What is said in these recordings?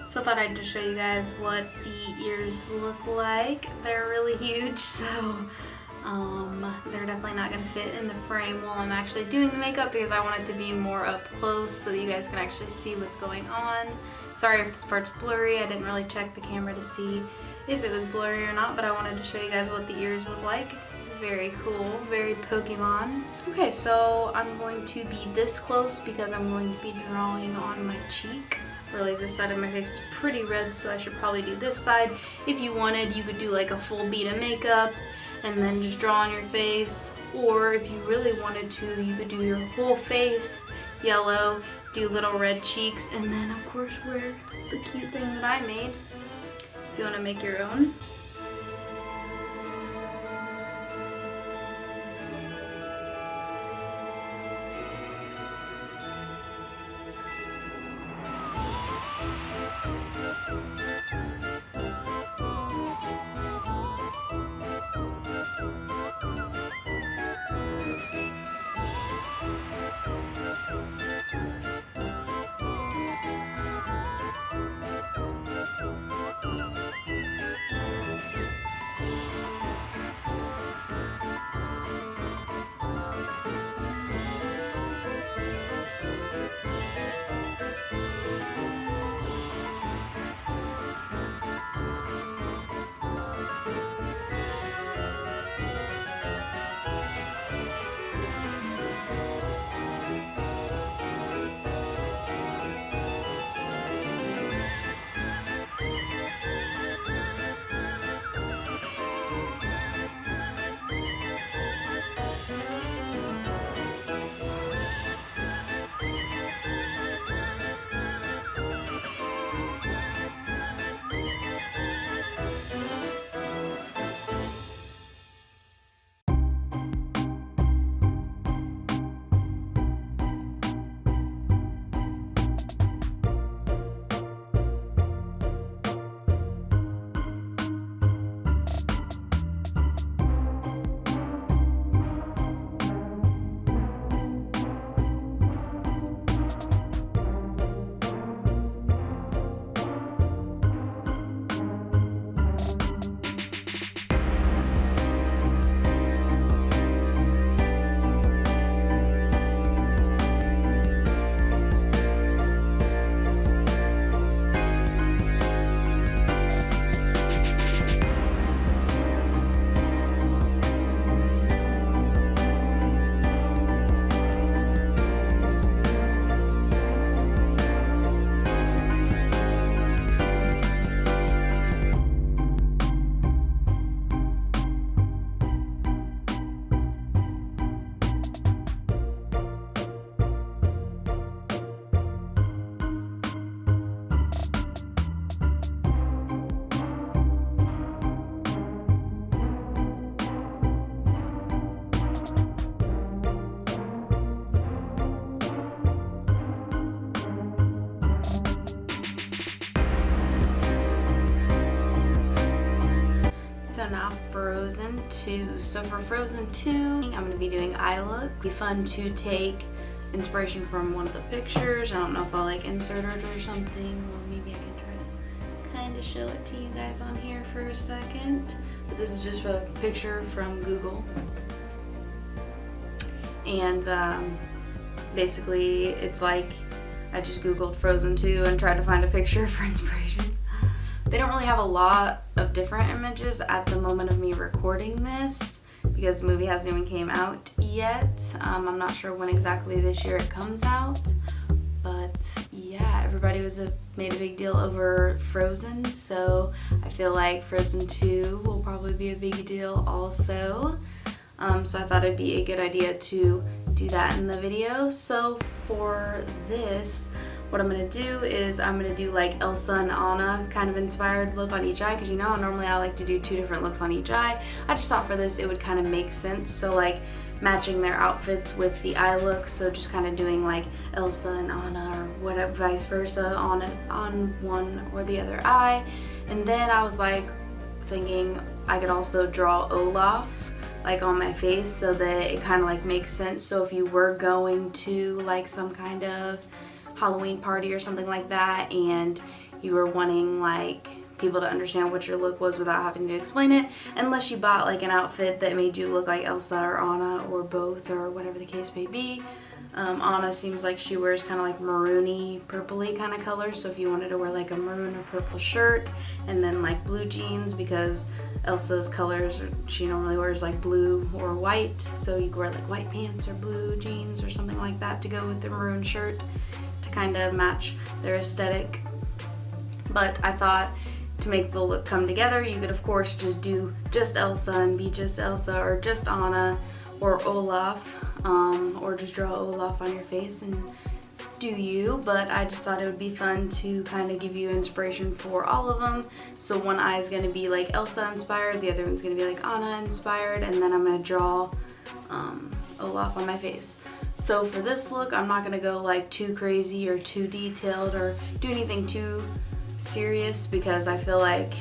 So I thought I'd just show you guys what the ears look like. They're really huge, so they're definitely not gonna fit in the frame while I'm actually doing the makeup because I want it to be more up close so that you guys can actually see what's going on. Sorry if this part's blurry, I didn't really check the camera to see if it was blurry or not, but I wanted to show you guys what the ears look like. Very cool, very Pokemon. Okay, so I'm going to be this close because I'm going to be drawing on my cheek. I realize this side of my face is pretty red, so I should probably do this side. If you wanted, you could do like a full bead of makeup and then just draw on your face, or if you really wanted to, you could do your whole face yellow, do little red cheeks, and then of course wear the cute thing that I made if you want to make your own. So now Frozen 2. So for Frozen 2, I'm going to be doing eye look. It'd be fun to take inspiration from one of the pictures. I don't know if I'll like insert it or something, or maybe I can try to kind of show it to you guys on here for a second. But this is just a picture from Google. And basically it's like I just Googled Frozen 2 and tried to find a picture for inspiration. They don't really have a lot of different images at the moment of me recording this because the movie hasn't even came out yet. I'm not sure when exactly this year it comes out, but yeah, everybody made a big deal over Frozen, so I feel like Frozen 2 will probably be a big deal also. So I thought it'd be a good idea to do that in the video. So for this, what I'm going to do is I'm going to do like Elsa and Anna kind of inspired look on each eye, because you know normally I like to do 2 different looks on each eye. I just thought for this it would kind of make sense, so like matching their outfits with the eye look, so just kind of doing like Elsa and Anna or whatever, vice versa on one or the other eye. And then I was like thinking I could also draw Olaf like on my face so that it kind of like makes sense. So if you were going to like some kind of Halloween party or something like that and you were wanting like people to understand what your look was without having to explain it, unless you bought like an outfit that made you look like Elsa or Anna or both or whatever the case may be. Anna seems like she wears kind of like maroony, purpley kind of colors, so if you wanted to wear like a maroon or purple shirt and then like blue jeans, because Elsa's colors, she normally wears like blue or white, so you could wear like white pants or blue jeans or something like that to go with the maroon shirt to kind of match their aesthetic. But I thought to make the look come together, you could of course just do just Elsa and be just Elsa, or just Anna or Olaf, or just draw Olaf on your face and do you. But I just thought it would be fun to kind of give you inspiration for all of them. So one eye is going to be like Elsa inspired, the other one's going to be like Anna inspired, and then I'm going to draw Olaf on my face. So for this look, I'm not going to go like too crazy or too detailed or do anything too serious, because I feel like,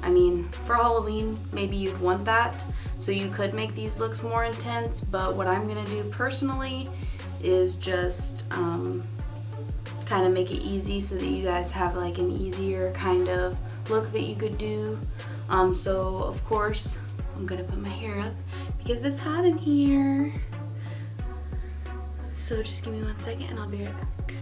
I mean, for Halloween maybe you'd want that, so you could make these looks more intense. But what I'm gonna do personally is just kind of make it easy so that you guys have like an easier kind of look that you could do. So of course I'm gonna put my hair up because it's hot in here, so just give me 1 second and I'll be right back.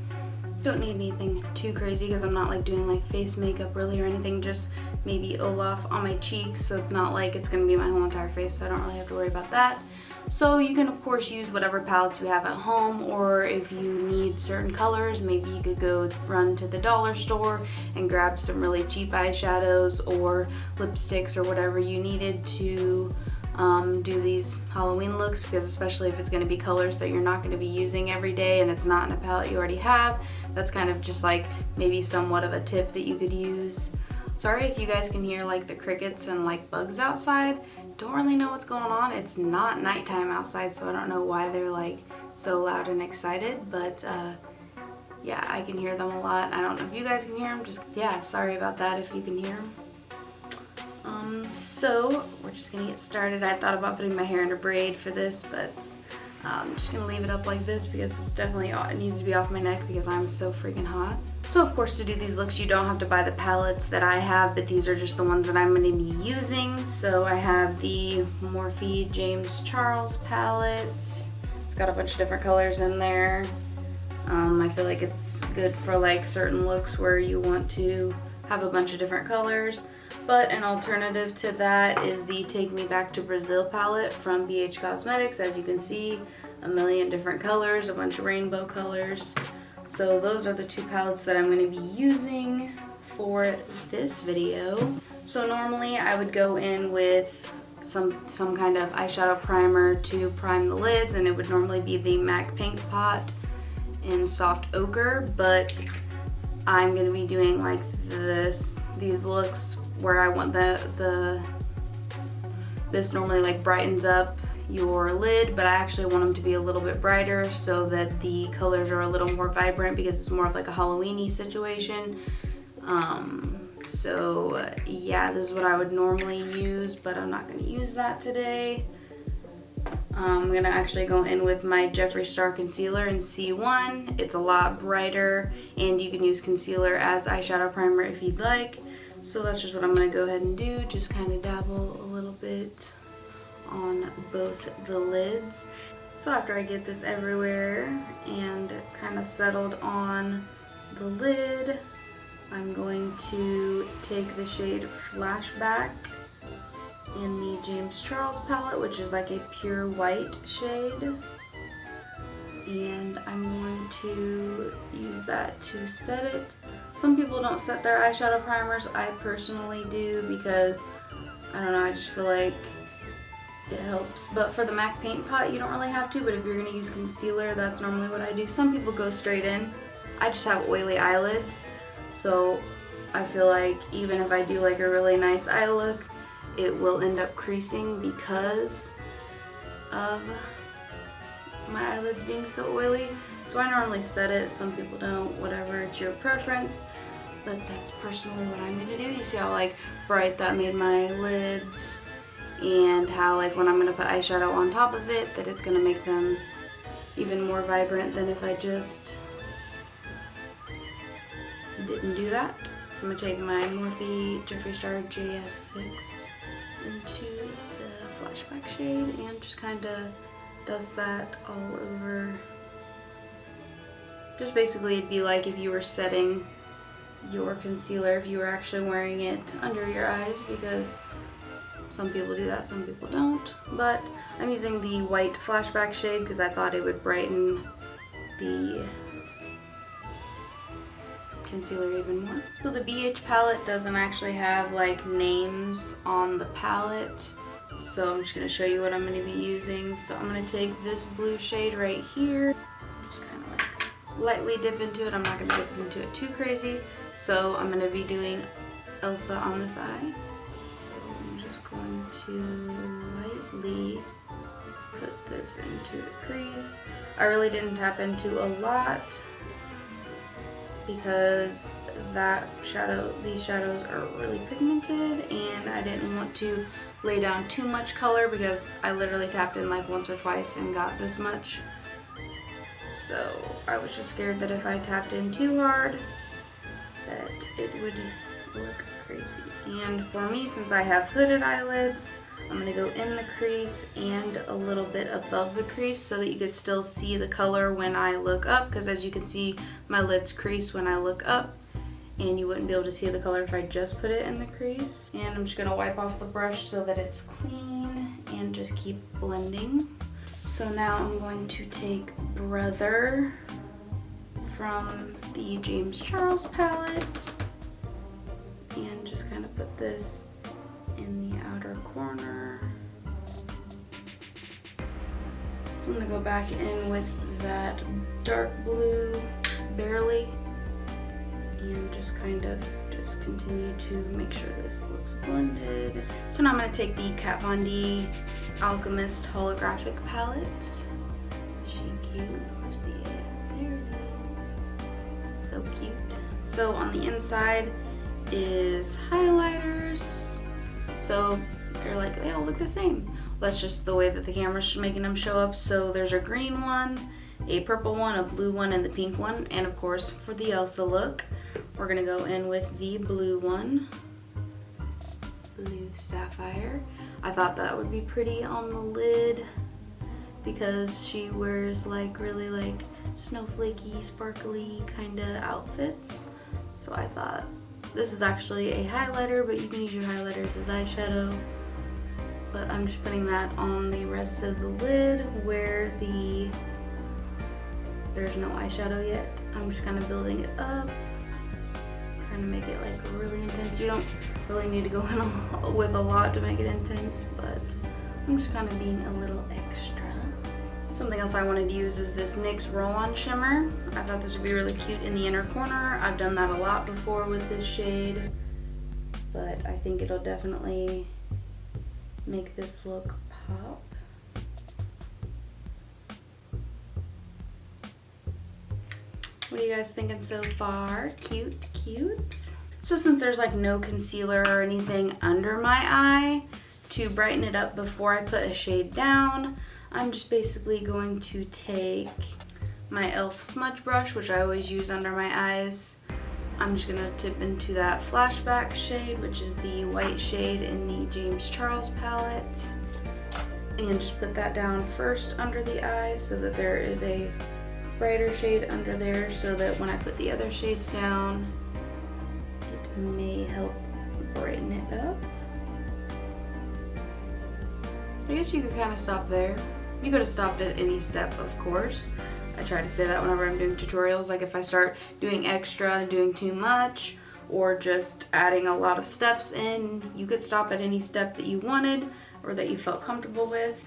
Don't need anything too crazy because I'm not like doing like face makeup really or anything, just maybe Olaf on my cheeks, so it's not like it's gonna be my whole entire face, so I don't really have to worry about that. So you can of course use whatever palettes you have at home, or if you need certain colors, maybe you could go run to the dollar store and grab some really cheap eyeshadows or lipsticks or whatever you needed to do these Halloween looks, because especially if it's going to be colors that you're not going to be using every day and it's not in a palette you already have, that's kind of just like maybe somewhat of a tip that you could use. Sorry if you guys can hear like the crickets and like bugs outside. Don't really know what's going on. It's not nighttime outside, so I don't know why they're like so loud and excited, but yeah, I can hear them a lot. I don't know if you guys can hear them. Just, yeah, sorry about that if you can hear them. So we're just gonna get started. I thought about putting my hair in a braid for this, but I'm just gonna leave it up like this because it's definitely, it needs to be off my neck because I'm so freaking hot. So of course to do these looks you don't have to buy the palettes that I have, but these are just the ones that I'm gonna be using. So I have the Morphe James Charles palette. It's got a bunch of different colors in there. I feel like it's good for like certain looks where you want to have a bunch of different colors. But an alternative to that is the Take Me Back to Brazil palette from BH Cosmetics. As you can see, a million different colors, a bunch of rainbow colors. So those are the two palettes that I'm going to be using for this video. So normally I would go in with some kind of eyeshadow primer to prime the lids, and it would normally be the MAC Paint Pot in Soft Ochre, but I'm going to be doing like these looks where I want this normally like brightens up your lid, but I actually want them to be a little bit brighter so that the colors are a little more vibrant, because it's more of like a Halloween-y situation. So yeah, this is what I would normally use, but I'm not going to use that today. I'm going to actually go in with my Jeffree Star concealer in C1. It's a lot brighter, and you can use concealer as eyeshadow primer if you'd like. So that's just what I'm going to go ahead and do, just kind of dabble a little bit on both the lids. So after I get this everywhere and kind of settled on the lid, I'm going to take the shade Flashback in the James Charles palette, which is like a pure white shade. And I'm going to use that to set it. Some people don't set their eyeshadow primers. I personally do because, I don't know, I just feel like it helps. But for the MAC Paint Pot, you don't really have to, but if you're going to use concealer, that's normally what I do. Some people go straight in. I just have oily eyelids, so I feel like even if I do like a really nice eye look, it will end up creasing because of my eyelids being so oily. So I normally set it. Some people don't, whatever, it's your preference, but that's personally what I'm gonna do. You see how like bright that made my lids, and how like when I'm gonna put eyeshadow on top of it, that it's gonna make them even more vibrant than if I just didn't do that. I'm going to take my Morphe Jeffree Star JS6 into the flashback shade and just kind of dust that all over. Just basically it'd be like if you were setting your concealer, if you were actually wearing it under your eyes, because some people do that, some people don't. But I'm using the white flashback shade because I thought it would brighten the concealer even more. So the BH palette doesn't actually have like names on the palette, so I'm just going to show you what I'm going to be using. So I'm going to take this blue shade right here, just kind of like lightly dip into it. I'm not going to dip into it too crazy. So I'm going to be doing Elsa on this eye. So I'm just going to lightly put this into the crease. I really didn't tap into a lot because these shadows are really pigmented and I didn't want to lay down too much color because I literally tapped in like once or twice and got this much. So I was just scared that if I tapped in too hard that it would look crazy. And for me, since I have hooded eyelids, I'm going to go in the crease and a little bit above the crease so that you can still see the color when I look up, because as you can see, my lids crease when I look up and you wouldn't be able to see the color if I just put it in the crease. And I'm just going to wipe off the brush so that it's clean and just keep blending. So now I'm going to take Brother from the James Charles palette and just kind of put this in the outer corner. So I'm going to go back in with that dark blue, barely, and just kind of just continue to make sure this looks blended. So now I'm going to take the Kat Von D Alchemist holographic palette. She cute. Where's the there it is. So cute. So on the inside is highlighters. So they're like, they all look the same. That's just the way that the camera's making them show up. So there's a green one, a purple one, a blue one, and the pink one. And of course, for the Elsa look, we're gonna go in with the blue one, Blue Sapphire. I thought that would be pretty on the lid because she wears like really like snowflakey, sparkly kind of outfits. So I thought this is actually a highlighter, but you can use your highlighters as eyeshadow. But I'm just putting that on the rest of the lid where there's no eyeshadow yet. I'm just kind of building it up, trying to make it like really intense. You don't really need to go in with a lot to make it intense, but I'm just kind of being a little extra. Something else I wanted to use is this NYX Roll-On Shimmer. I thought this would be really cute in the inner corner. I've done that a lot before with this shade, but I think it'll definitely make this look pop. What are you guys thinking so far? Cute, cute. So since there's like no concealer or anything under my eye to brighten it up before I put a shade down, I'm just basically going to take my e.l.f. smudge brush, which I always use under my eyes. I'm just gonna tip into that flashback shade, which is the white shade in the James Charles palette, and just put that down first under the eye so that there is a brighter shade under there, so that when I put the other shades down, it may help brighten it up. I guess you could kind of stop there. You could have stopped at any step, of course. I try to say that whenever I'm doing tutorials, like if I start doing extra and doing too much or just adding a lot of steps in, you could stop at any step that you wanted or that you felt comfortable with.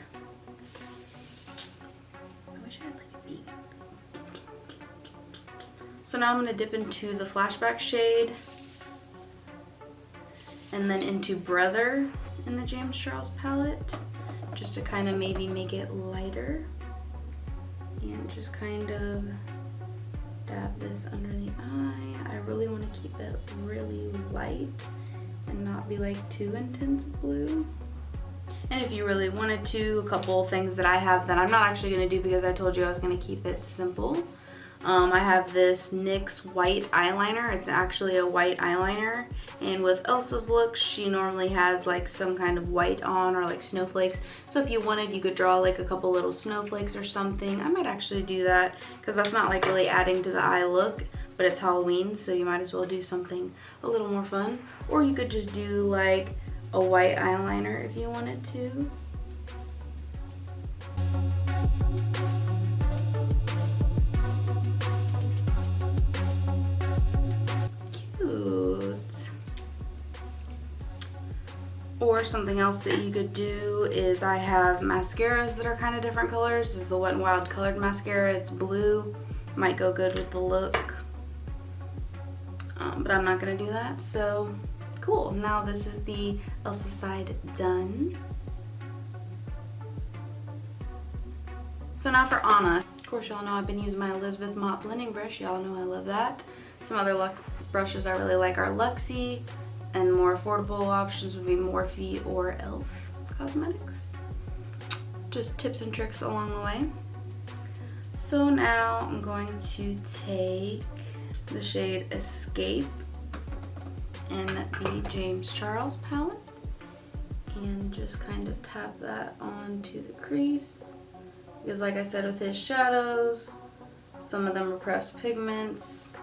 I wish I had like a beat. So now I'm going to dip into the flashback shade and then into Brother in the James Charles palette, just to kind of maybe make it lighter. And just kind of dab this under the eye. I really want to keep it really light and not be like too intense blue. And if you really wanted to, a couple things that I have that I'm not actually going to do because I told you I was going to keep it simple. I have this NYX white eyeliner. It's actually a white eyeliner. And with Elsa's look, she normally has like some kind of white on or like snowflakes. So if you wanted, you could draw like a couple little snowflakes or something. I might actually do that because that's not like really adding to the eye look, but it's Halloween, so you might as well do something a little more fun. Or you could just do like a white eyeliner if you wanted to. Cute. Or something else that you could do is I have mascaras that are kind of different colors. This is the Wet n Wild colored mascara. It's blue. Might go good with the look. But I'm not going to do that. So cool. Now this is the Elsa side done. So now for Anna. Of course, y'all know I've been using my Elizabeth Mott blending brush. Y'all know I love that. Some other brushes I really like are Luxie, and more affordable options would be Morphe or e.l.f. Cosmetics. Just tips and tricks along the way. So now I'm going to take the shade Escape in the James Charles palette and just kind of tap that onto the crease. Because like I said with his shadows, some of them are pressed pigments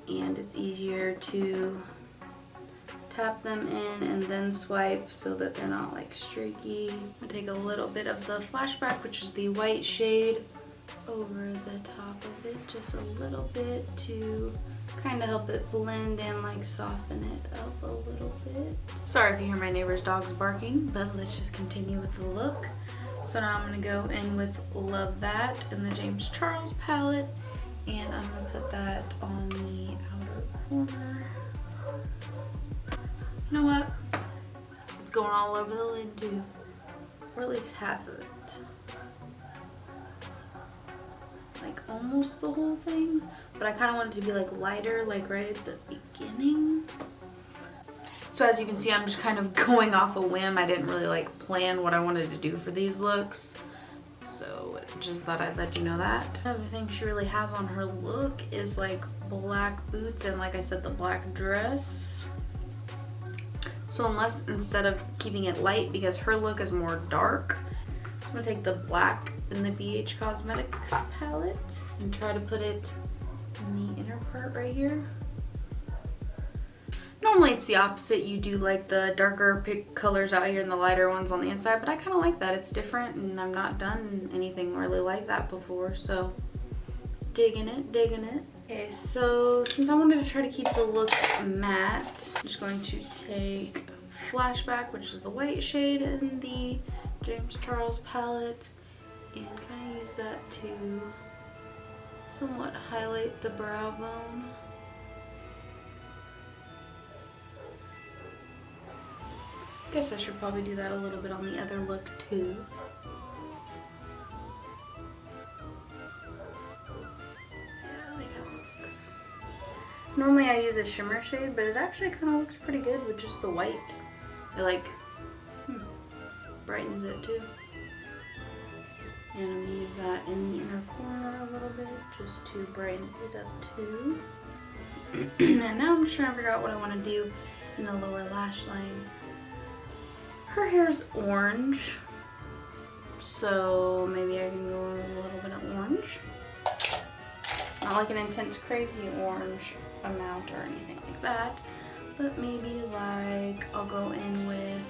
and it's easier to tap them in and then swipe so that they're not like streaky. I take a little bit of the Flashback, which is the white shade, over the top of it, just a little bit to kind of help it blend and like soften it up a little bit. Sorry if you hear my neighbor's dogs barking, but let's just continue with the look. So now I'm going to go in with Love That in the James Charles palette, and I'm going to put that on the outer corner. You know what? It's going all over the lid too, or at least half of it. Like almost the whole thing, but I kind of want it to be like lighter, like right at the beginning. So as you can see, I'm just kind of going off a whim. I didn't really like plan what I wanted to do for these looks, so just thought I'd let you know that. Another thing she really has on her look is like black boots and, like I said, the black dress. So instead of keeping it light, because her look is more dark, I'm gonna take the black in the BH Cosmetics palette and try to put it in the inner part right here. Normally it's the opposite. You do like the darker pink colors out here and the lighter ones on the inside, but I kind of like that. It's different and I've not done anything really like that before, so digging it, digging it. Okay, so since I wanted to try to keep the look matte, I'm just going to take Flashback, which is the white shade in the James Charles palette, and kind of use that to somewhat highlight the brow bone. Guess I should probably do that a little bit on the other look too. Yeah, I like how it looks. Normally I use a shimmer shade, but it actually kind of looks pretty good with just the white. It like brightens it too. And I'm gonna use that in the inner corner a little bit just to brighten it up too. And now I'm just trying to figure out what I want to do in the lower lash line. Her hair is orange, so maybe I can go in a little bit of orange. Not like an intense crazy orange amount or anything like that, but maybe like I'll go in with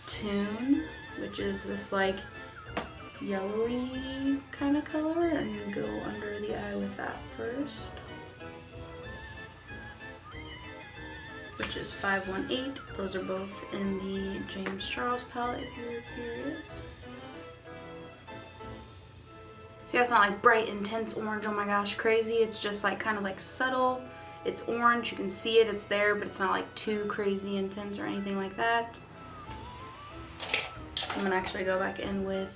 Tune, which is this like yellowy kind of color, and go under the eye with that first, which is 518. Those are both in the James Charles palette if you're curious. See, that's not like bright, intense orange, oh my gosh, crazy. It's just like kind of like subtle. It's orange, you can see it, it's there, but it's not like too crazy intense or anything like that. I'm gonna actually go back in with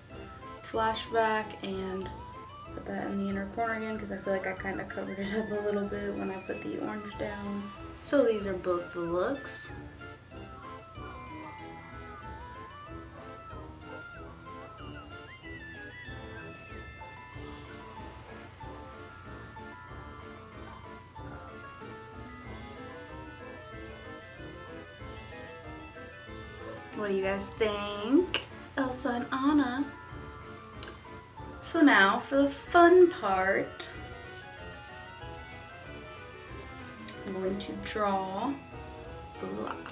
Flashback and put that in the inner corner again because I feel like I kind of covered it up a little bit when I put the orange down. So these are both the looks. What do you guys think? Elsa and Anna. So now for the fun part, I'm going to draw life.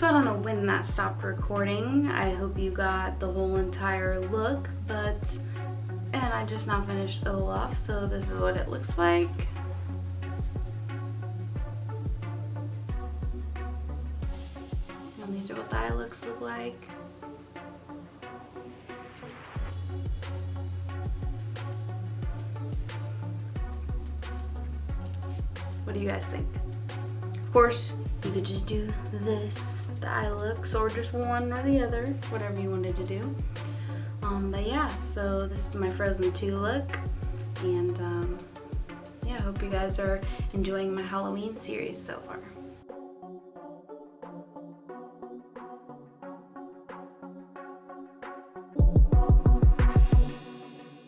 So I don't know when that stopped recording. I hope you got the whole entire look, but and I just now finished Olaf, so this is what it looks like. And these are what the eye looks look like. What do you guys think? Of course, you could just do this, the eye looks, or just one or the other, whatever you wanted to do. But yeah, so this is my Frozen 2 look, and yeah, I hope you guys are enjoying my Halloween series so far.